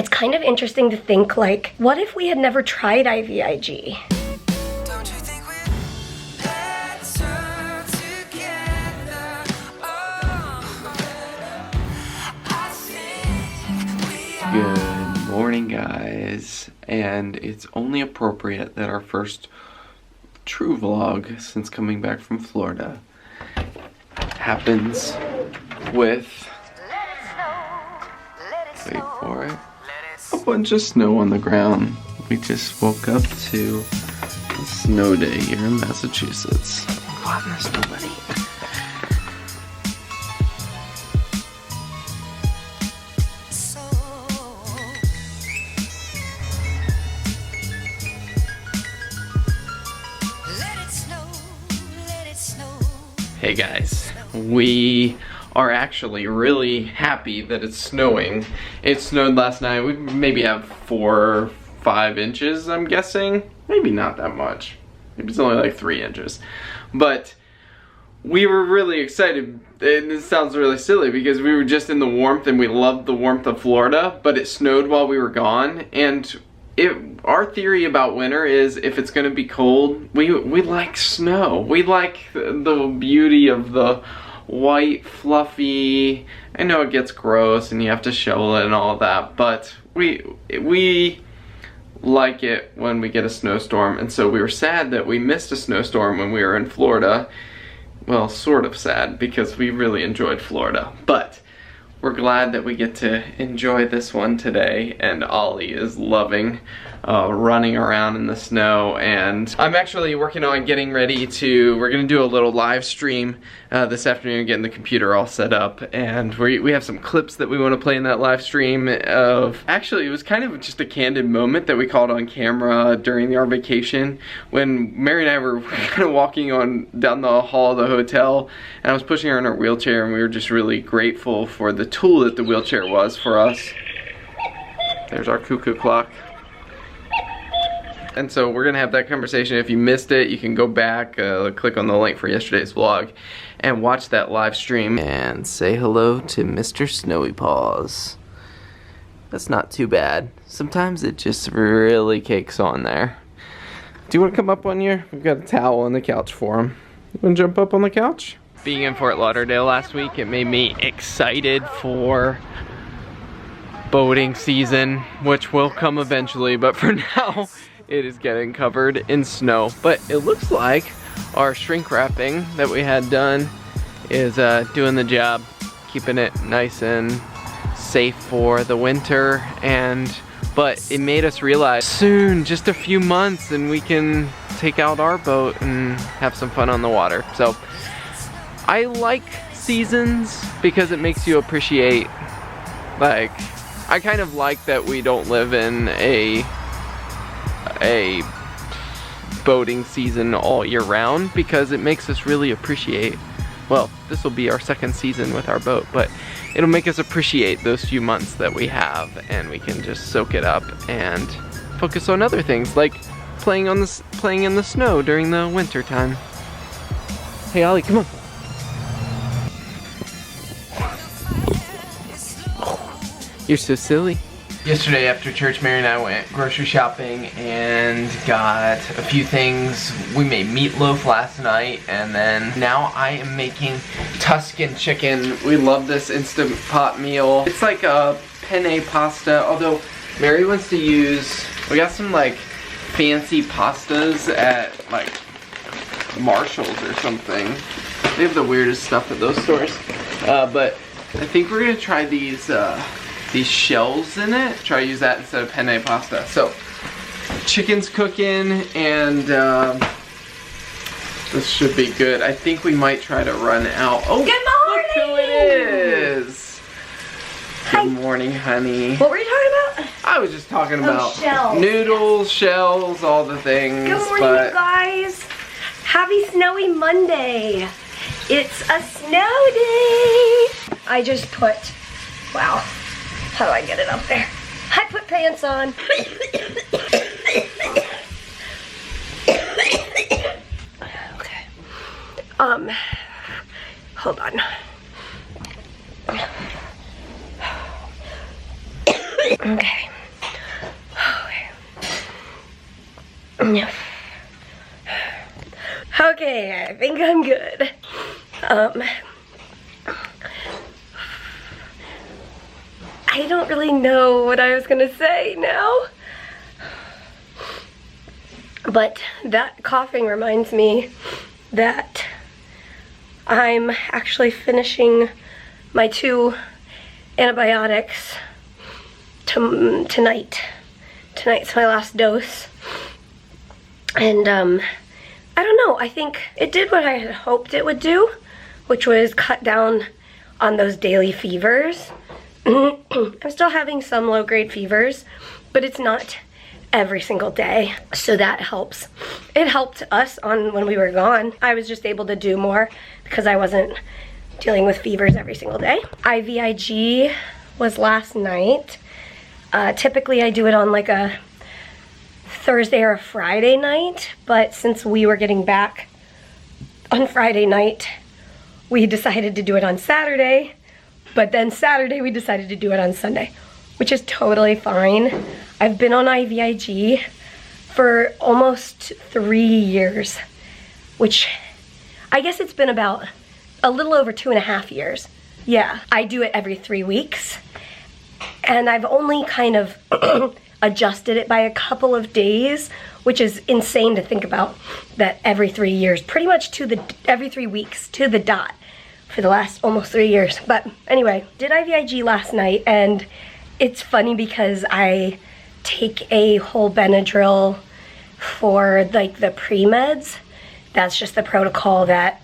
it's kind of interesting to think, like, what if we had never tried Ivig? Good morning, guys, and it's only appropriate that our first true vlog since coming back from Florida happens with, wait for it, a bunch of snow on the ground. We just woke up to a snow day here in Massachusetts. God, there's nobody. Hey guys, we are actually really happy that it's snowing. It snowed last night. We maybe have 4 or 5 inches, I'm guessing. Maybe not that much. Maybe it's only like 3 inches. But we were really excited, and it sounds really silly because we were just in the warmth and we loved the warmth of Florida, but it snowed while we were gone. And our theory about winter is if it's gonna be cold, we like snow. We like the beauty of the white, fluffy, I know it gets gross and you have to shovel it and all that, but we like it when we get a snowstorm. And so we were sad that we missed a snowstorm when we were in Florida. Well, sort of sad because we really enjoyed Florida, but we're glad that we get to enjoy this one today, and Ollie is loving running around in the snow. And I'm actually working on getting ready to, we're gonna do a little live stream this afternoon, getting the computer all set up, and we have some clips that we want to play in that live stream of, actually it was kind of just a candid moment that we caught on camera during our vacation when Mary and I were kind of walking down the hall of the hotel, and I was pushing her in her wheelchair, and we were just really grateful for the tool that the wheelchair was for us. There's our cuckoo clock. And so we're gonna have that conversation. If you missed it, you can go back, click on the link for yesterday's vlog and watch that live stream. And say hello to Mr. Snowy Paws. That's not too bad. Sometimes it just really cakes on there. Do you wanna come up on here? We've got a towel on the couch for him. You wanna jump up on the couch? Being in Fort Lauderdale last week, it made me excited for boating season, which will come eventually, but for now, it is getting covered in snow. But it looks like our shrink wrapping that we had done is doing the job, keeping it nice and safe for the winter. But it made us realize soon, just a few months, and we can take out our boat and have some fun on the water. So I like seasons because it makes you appreciate, like, I kind of like that we don't live in a boating season all year round, because it makes us really appreciate, well, this will be our 2nd season with our boat, but it'll make us appreciate those few months that we have, and we can just soak it up and focus on other things like playing in the snow during the winter time. Hey Ollie, come on. You're so silly. Yesterday after church, Mary and I went grocery shopping and got a few things. We made meatloaf last night, and then now I am making Tuscan chicken. We love this Instant Pot meal. It's like a penne pasta, although Mary wants to use, we got some like fancy pastas at like Marshall's or something. They have the weirdest stuff at those stores. But I think we're gonna try these shells in it. Try to use that instead of penne pasta. So, chicken's cooking, and this should be good. I think we might try to run out. Oh, good morning! Look who it is! Hi. Good morning, honey. What were you talking about? I was just talking about shells. Noodles, shells, all the things. Good morning, you guys. Happy Snowy Monday. It's a snow day. I just put, wow. How do I get it up there? I put pants on. Okay. Hold on. Okay. Okay, I think I'm good. I don't really know what I was gonna say now. But that coughing reminds me that I'm actually finishing my 2 antibiotics tonight. Tonight's my last dose. And I don't know, I think it did what I had hoped it would do, which was cut down on those daily fevers. I'm still having some low-grade fevers, but it's not every single day, so that helps. It helped us on when we were gone. I was just able to do more because I wasn't dealing with fevers every single day. Ivig was last night. Typically I do it on like a Thursday or a Friday night, but since we were getting back on Friday night, we decided to do it on Saturday, but then Saturday we decided to do it on Sunday, which is totally fine. I've been on Ivig for almost 3 years, which I guess it's been about a little over 2.5 years. Yeah, I do it every 3 weeks, and I've only kind of adjusted it by a couple of days, which is insane to think about, that every 3 years, pretty much every 3 weeks to the dot for the last almost 3 years. But anyway, did Ivig last night, and it's funny because I take a whole Benadryl for like the pre-meds. That's just the protocol that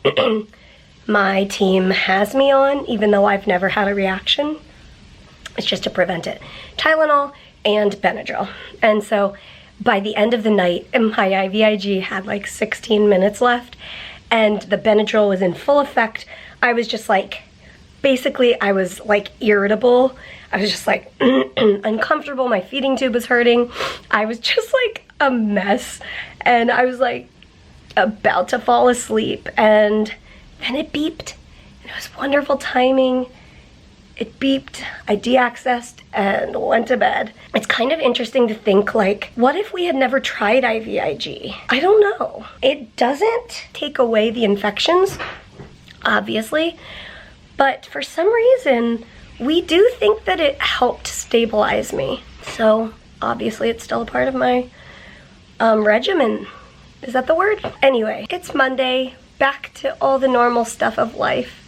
my team has me on, even though I've never had a reaction. It's just to prevent it. Tylenol and Benadryl. And so by the end of the night, my Ivig had like 16 minutes left, and the Benadryl was in full effect. I was just like, basically I was like irritable. I was just like uncomfortable. My feeding tube was hurting. I was just like a mess, and I was like about to fall asleep, and then it beeped, and it was wonderful timing. It beeped, I de-accessed and went to bed. It's kind of interesting to think, like, what if we had never tried Ivig? I don't know. It doesn't take away the infections, obviously, but for some reason, we do think that it helped stabilize me. So obviously it's still a part of my regimen. Is that the word? Anyway, it's Monday, back to all the normal stuff of life.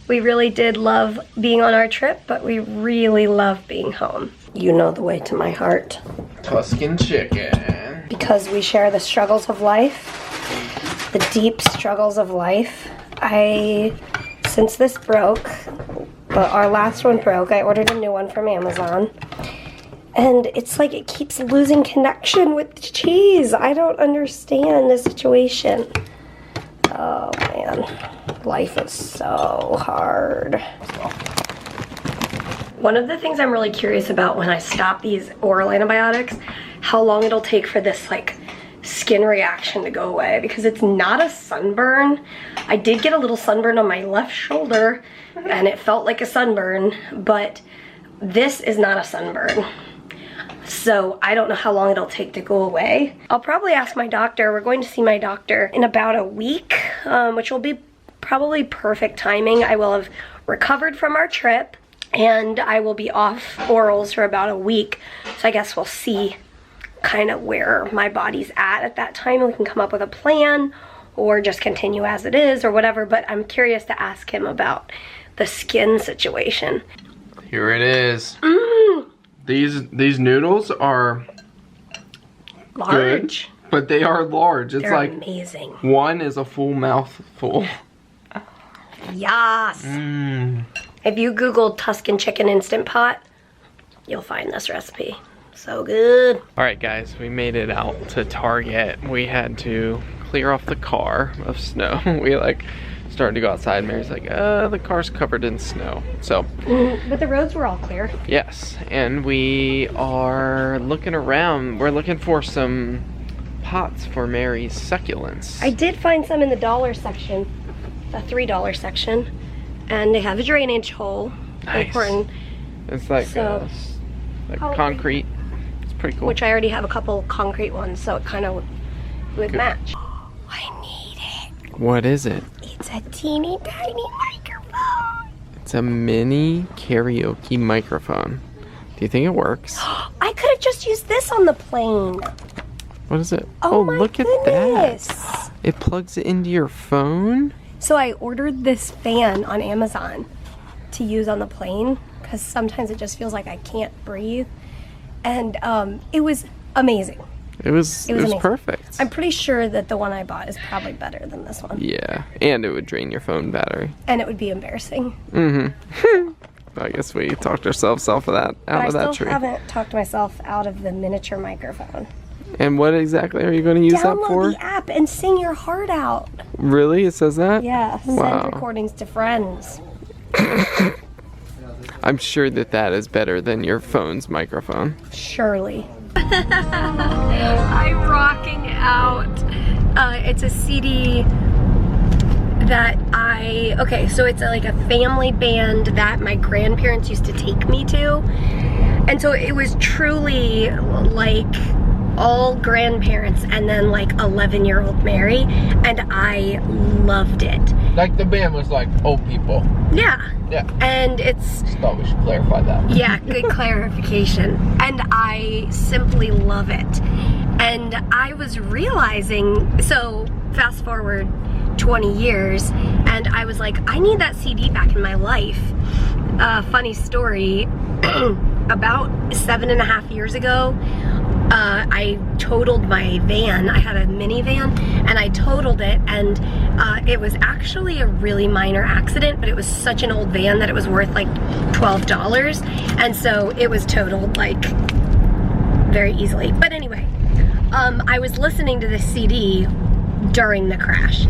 We really did love being on our trip, but we really love being home. You know the way to my heart. Tuscan chicken. Because we share the struggles of life, the deep struggles of life. Since this broke, but our last one broke, I ordered a new one from Amazon. And it's like it keeps losing connection with the cheese. I don't understand the situation. Oh man, life is so hard. One of the things I'm really curious about when I stop these oral antibiotics, how long it'll take for this like skin reaction to go away, because it's not a sunburn. I did get a little sunburn on my left shoulder and it felt like a sunburn, but this is not a sunburn. So I don't know how long it'll take to go away. I'll probably ask my doctor. We're going to see my doctor in about a week, which will be probably perfect timing. I will have recovered from our trip and I will be off orals for about a week. So I guess we'll see kind of where my body's at that time, and we can come up with a plan or just continue as it is or whatever. But I'm curious to ask him about the skin situation. Here it is. These noodles are large, good, but they are large. It's they're like amazing. One is a full mouthful. Yes. If you Googled Tuscan chicken instant pot, you'll find this recipe. So good. All right, guys, we made it out to Target. We had to clear off the car of snow. We like started to go outside. Mary's like, the car's covered in snow. So, but the roads were all clear. Yes, and we are looking around. We're looking for some pots for Mary's succulents. I did find some in the dollar section, the $3 section, and they have a drainage hole. Nice. Important. It's like, So, like concrete. It's pretty cool. Which I already have a couple concrete ones, so it kind of It would match. I need it. What is it? It's a teeny tiny microphone. It's a mini karaoke microphone. Do you think it works? I could have just used this on the plane. What is it? Oh my look goodness. at that. It plugs into your phone? So I ordered this fan on Amazon to use on the plane because sometimes it just feels like I can't breathe. And it was amazing. It was amazing. perfect. I'm pretty sure that the one I bought is probably better than this one. Yeah, and it would drain your phone battery. And it would be embarrassing. Mm-hmm. I guess we talked ourselves out of that But I tree. still haven't talked myself out of the miniature microphone. And what exactly are you going to use that for? Download the app and sing your heart out. Really? It says that? Yeah, send Wow. recordings to friends. I'm sure that is better than your phone's microphone. Surely. I'm rocking out. It's a CD that okay, so it's like a family band that my grandparents used to take me to. And so it was truly like all grandparents and then like 11-year-old Mary, and I loved it. Like the band was like old people. Yeah. Yeah. And it's... Just thought we should clarify that. Yeah, good clarification. And I simply love it. And I was realizing, so fast forward 20 years, and I was like, I need that CD back in my life. Funny story, about 7.5 years ago, I totaled my van. I had a minivan and I totaled it, and it was actually a really minor accident, but it was such an old van that it was worth like $12, and so it was totaled like very easily. But anyway, I was listening to this CD during the crash,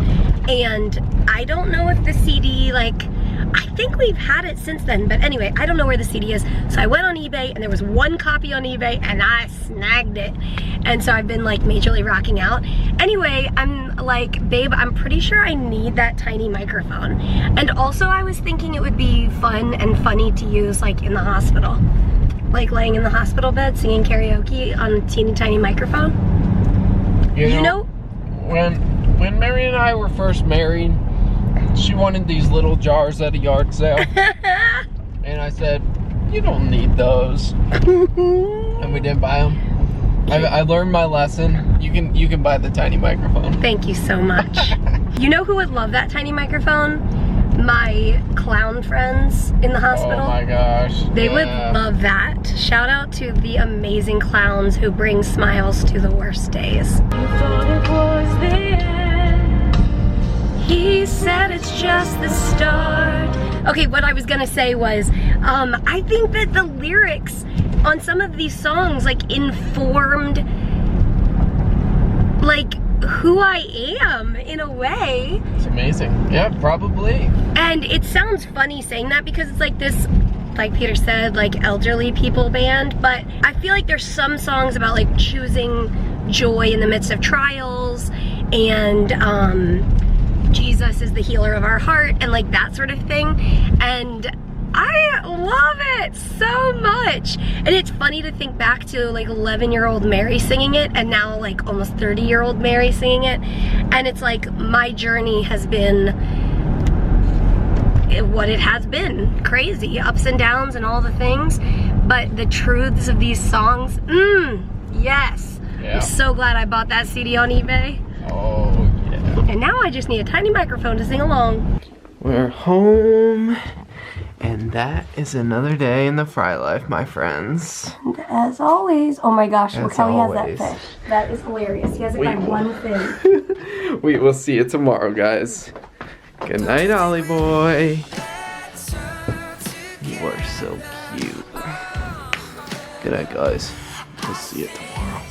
and I don't know if the CD, like, I think we've had it since then, but anyway, I don't know where the CD is. So I went on eBay, and there was one copy on eBay, and I snagged it. And so I've been like majorly rocking out. Anyway, I'm like, babe, I'm pretty sure I need that tiny microphone. And also I was thinking it would be fun and funny to use like in the hospital. Like laying in the hospital bed singing karaoke on a teeny tiny microphone. You know? When Mary and I were first married, she wanted these little jars at a yard sale. And I said, you don't need those. And we didn't buy them. I learned my lesson. You can buy the tiny microphone. Thank you so much. You know who would love that tiny microphone? My clown friends in the hospital. Oh my gosh. They would love that. Shout out to the amazing clowns who bring smiles to the worst days. You thought it was the end. He said it's just the start. Okay, what I was gonna say was, I think that the lyrics on some of these songs like informed like who I am in a way. It's amazing. Yeah, probably. And it sounds funny saying that because it's like this, like Peter said, like elderly people band, but I feel like there's some songs about like choosing joy in the midst of trials, and Jesus is the healer of our heart, and like that sort of thing. And I love it so much. And it's funny to think back to like 11-year-old Mary singing it, and now like almost 30-year-old Mary singing it. And it's like my journey has been what it has been. Crazy, ups and downs and all the things. But the truths of these songs, yes. Yeah. I'm so glad I bought that CD on eBay. Oh, yeah. And now I just need a tiny microphone to sing along. We're home. And that is another day in the Frey Life, my friends. And as always, oh my gosh, look how he has always. that fish. That is hilarious. He has it by one fin. We will see you tomorrow, guys. Good night, Ollie boy. You are so cute. Good night, guys. We'll see you tomorrow.